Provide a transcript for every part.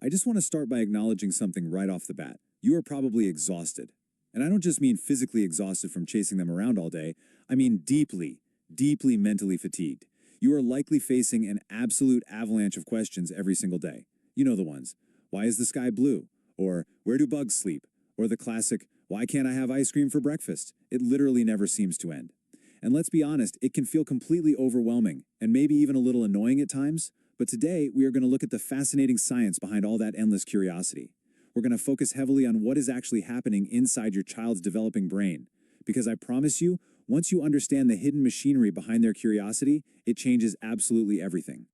I just want to start by acknowledging something right off the bat. You are probably exhausted. And I don't just mean physically exhausted from chasing them around all day, I mean deeply, deeply mentally fatigued. You are likely facing an absolute avalanche of questions every single day. You know the ones. Why is the sky blue? Or where do bugs sleep? Or the classic, why can't I have ice cream for breakfast? It literally never seems to end. And let's be honest, it can feel completely overwhelming and maybe even a little annoying at times. But today, we are going to look at the fascinating science behind all that endless curiosity. We're going to focus heavily on what is actually happening inside your child's developing brain. Because I promise you, once you understand the hidden machinery behind their curiosity, it changes absolutely everything.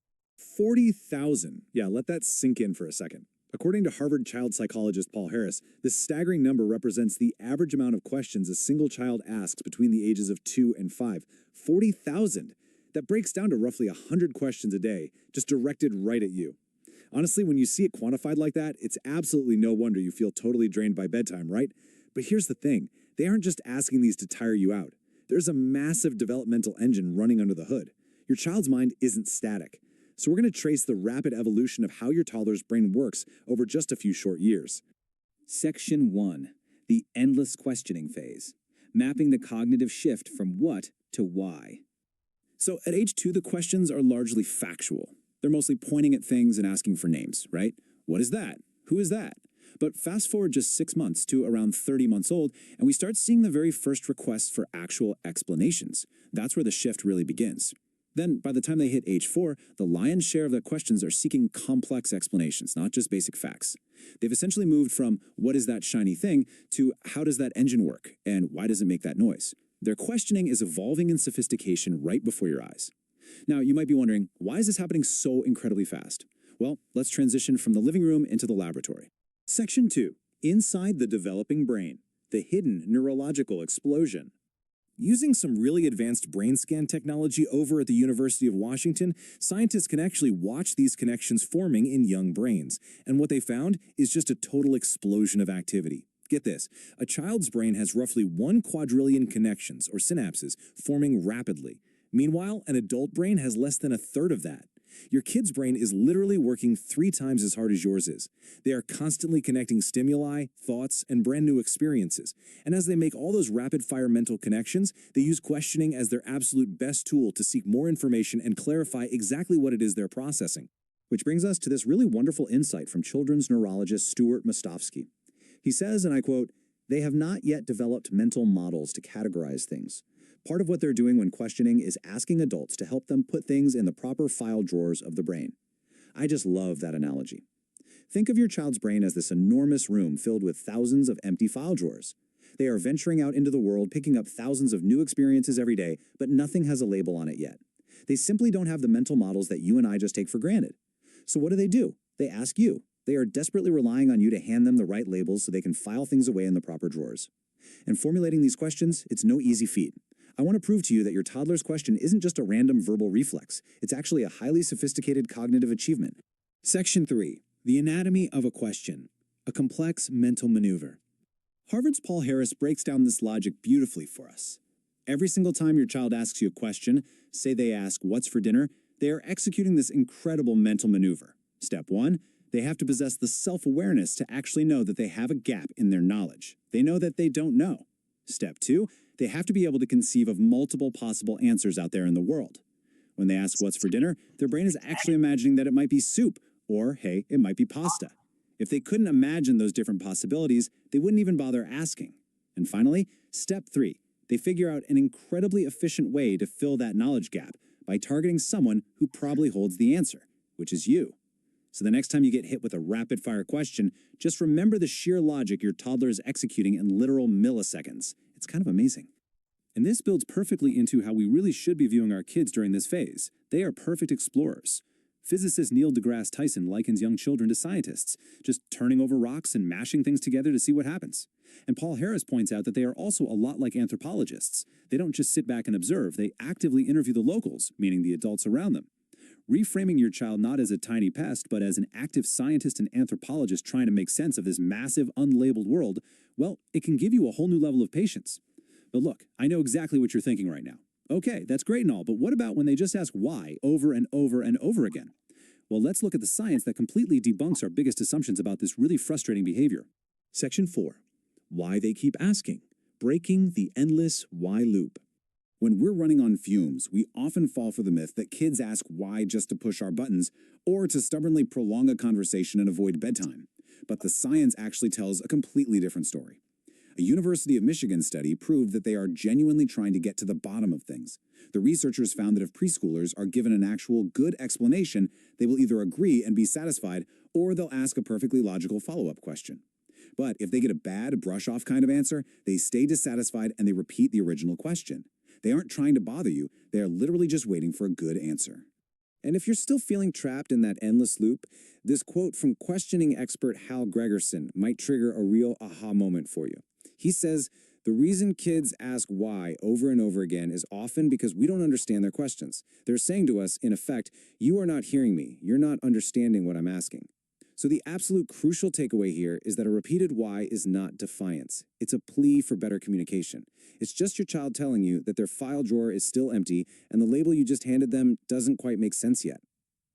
40,000. Yeah, let that sink in for a second. According to Harvard child psychologist Paul Harris, this staggering number represents the average amount of questions a single child asks between the ages of 2 and 5. 40,000. That breaks down to roughly 100 questions a day, just directed right at you. Honestly, when you see it quantified like that, it's absolutely no wonder you feel totally drained by bedtime, right? But here's the thing. They aren't just asking these to tire you out. There's a massive developmental engine running under the hood. Your child's mind isn't static. So we're going to trace the rapid evolution of how your toddler's brain works over just a few short years. Section 1. The endless questioning phase. Mapping the cognitive shift from what to why. So at age 2, the questions are largely factual. They're mostly pointing at things and asking for names, right? What is that? Who is that? But fast forward just 6 months to around 30 months old, and we start seeing the very first requests for actual explanations. That's where the shift really begins. Then, by the time they hit age 4, the lion's share of the questions are seeking complex explanations, not just basic facts. They've essentially moved from, what is that shiny thing, to how does that engine work, and why does it make that noise? Their questioning is evolving in sophistication right before your eyes. Now, you might be wondering, why is this happening so incredibly fast? Well, let's transition from the living room into the laboratory. Section 2. Inside the developing brain. The hidden neurological explosion. Using some really advanced brain scan technology over at the University of Washington, scientists can actually watch these connections forming in young brains. And what they found is just a total explosion of activity. Get this, a child's brain has roughly 1 quadrillion connections, or synapses, forming rapidly. Meanwhile, an adult brain has less than a third of that. Your kid's brain is literally working 3 times as hard as yours is. They are constantly connecting stimuli, thoughts, and brand new experiences. And as they make all those rapid-fire mental connections, they use questioning as their absolute best tool to seek more information and clarify exactly what it is they're processing. Which brings us to this really wonderful insight from children's neurologist Stuart Mostovsky. He says, and I quote, "They have not yet developed mental models to categorize things. Part of what they're doing when questioning is asking adults to help them put things in the proper file drawers of the brain." I just love that analogy. Think of your child's brain as this enormous room filled with thousands of empty file drawers. They are venturing out into the world, picking up thousands of new experiences every day, but nothing has a label on it yet. They simply don't have the mental models that you and I just take for granted. So what do? They ask you. They are desperately relying on you to hand them the right labels so they can file things away in the proper drawers. And formulating these questions, it's no easy feat. I want to prove to you that your toddler's question isn't just a random verbal reflex. It's actually a highly sophisticated cognitive achievement. Section 3. The anatomy of a question. A complex mental maneuver. Harvard's Paul Harris breaks down this logic beautifully for us. Every single time your child asks you a question, say they ask, "What's for dinner?" they are executing this incredible mental maneuver. Step 1. They have to possess the self-awareness to actually know that they have a gap in their knowledge. They know that they don't know. Step 2. They have to be able to conceive of multiple possible answers out there in the world. When they ask what's for dinner, their brain is actually imagining that it might be soup, or, hey, it might be pasta. If they couldn't imagine those different possibilities, they wouldn't even bother asking. And finally, step 3. They figure out an incredibly efficient way to fill that knowledge gap by targeting someone who probably holds the answer, which is you. So the next time you get hit with a rapid-fire question, just remember the sheer logic your toddler is executing in literal milliseconds. It's kind of amazing. And this builds perfectly into how we really should be viewing our kids during this phase. They are perfect explorers. Physicist Neil deGrasse Tyson likens young children to scientists, just turning over rocks and mashing things together to see what happens. And Paul Harris points out that they are also a lot like anthropologists. They don't just sit back and observe, they actively interview the locals, meaning the adults around them. Reframing your child not as a tiny pest, but as an active scientist and anthropologist trying to make sense of this massive, unlabeled world, well, it can give you a whole new level of patience. But look, I know exactly what you're thinking right now. Okay, that's great and all, but what about when they just ask why over and over and over again? Well, let's look at the science that completely debunks our biggest assumptions about this really frustrating behavior. Section 4. Why they keep asking. Breaking the endless why loop. When we're running on fumes, we often fall for the myth that kids ask why just to push our buttons or to stubbornly prolong a conversation and avoid bedtime. But the science actually tells a completely different story. A University of Michigan study proved that they are genuinely trying to get to the bottom of things. The researchers found that if preschoolers are given an actual good explanation, they will either agree and be satisfied, or they'll ask a perfectly logical follow-up question. But if they get a bad, brush-off kind of answer, they stay dissatisfied and they repeat the original question. They aren't trying to bother you, they are literally just waiting for a good answer. And if you're still feeling trapped in that endless loop, this quote from questioning expert Hal Gregerson might trigger a real aha moment for you. He says, "The reason kids ask why over and over again is often because we don't understand their questions. They're saying to us, in effect, you are not hearing me, you're not understanding what I'm asking." So the absolute crucial takeaway here is that a repeated why is not defiance. It's a plea for better communication. It's just your child telling you that their file drawer is still empty and the label you just handed them doesn't quite make sense yet.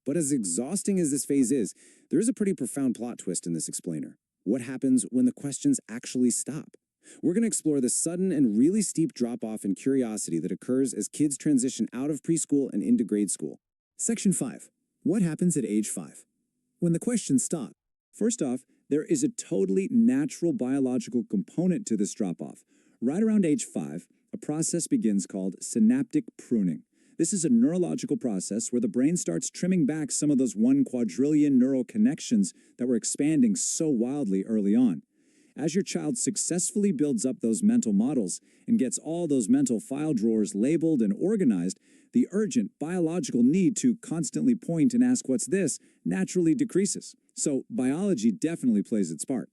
But as exhausting as this phase is, there is a pretty profound plot twist in this explainer. What happens when the questions actually stop? We're going to explore the sudden and really steep drop-off in curiosity that occurs as kids transition out of preschool and into grade school. Section 5. What happens at age 5? When the questions stop. First off, there is a totally natural biological component to this drop-off. Right around age 5, a process begins called synaptic pruning. This is a neurological process where the brain starts trimming back some of those 1 quadrillion neural connections that were expanding so wildly early on. As your child successfully builds up those mental models and gets all those mental file drawers labeled and organized, the urgent biological need to constantly point and ask what's this naturally decreases. So biology definitely plays its part.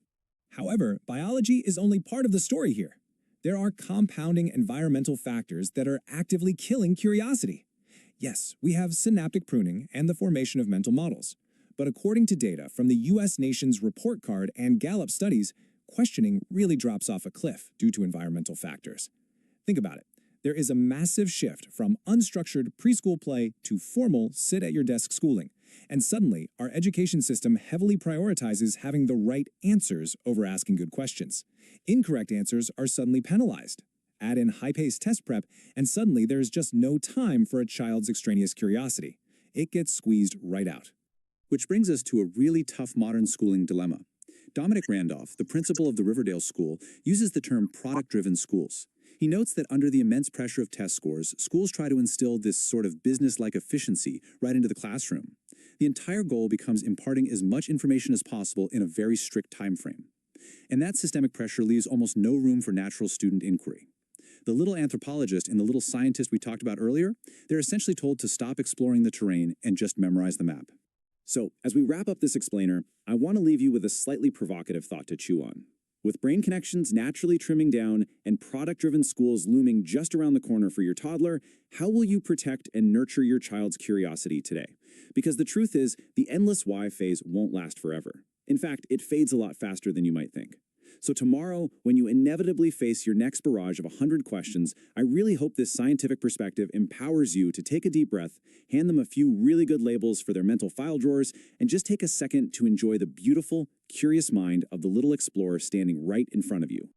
However, biology is only part of the story here. There are compounding environmental factors that are actively killing curiosity. Yes, we have synaptic pruning and the formation of mental models. But according to data from the U.S. Nation's Report Card and Gallup studies, questioning really drops off a cliff due to environmental factors. Think about it. There is a massive shift from unstructured preschool play to formal sit-at-your-desk schooling. And suddenly, our education system heavily prioritizes having the right answers over asking good questions. Incorrect answers are suddenly penalized. Add in high-paced test prep, and suddenly there is just no time for a child's extraneous curiosity. It gets squeezed right out. Which brings us to a really tough modern schooling dilemma. Dominic Randolph, the principal of the Riverdale School, uses the term product-driven schools. He notes that under the immense pressure of test scores, schools try to instill this sort of business-like efficiency right into the classroom. The entire goal becomes imparting as much information as possible in a very strict time frame. And that systemic pressure leaves almost no room for natural student inquiry. The little anthropologist and the little scientist we talked about earlier, they're essentially told to stop exploring the terrain and just memorize the map. So, as we wrap up this explainer, I want to leave you with a slightly provocative thought to chew on. With brain connections naturally trimming down and product-driven schools looming just around the corner for your toddler, how will you protect and nurture your child's curiosity today? Because the truth is, the endless why phase won't last forever. In fact, it fades a lot faster than you might think. So tomorrow, when you inevitably face your next barrage of 100 questions, I really hope this scientific perspective empowers you to take a deep breath, hand them a few really good labels for their mental file drawers, and just take a second to enjoy the beautiful, curious mind of the little explorer standing right in front of you.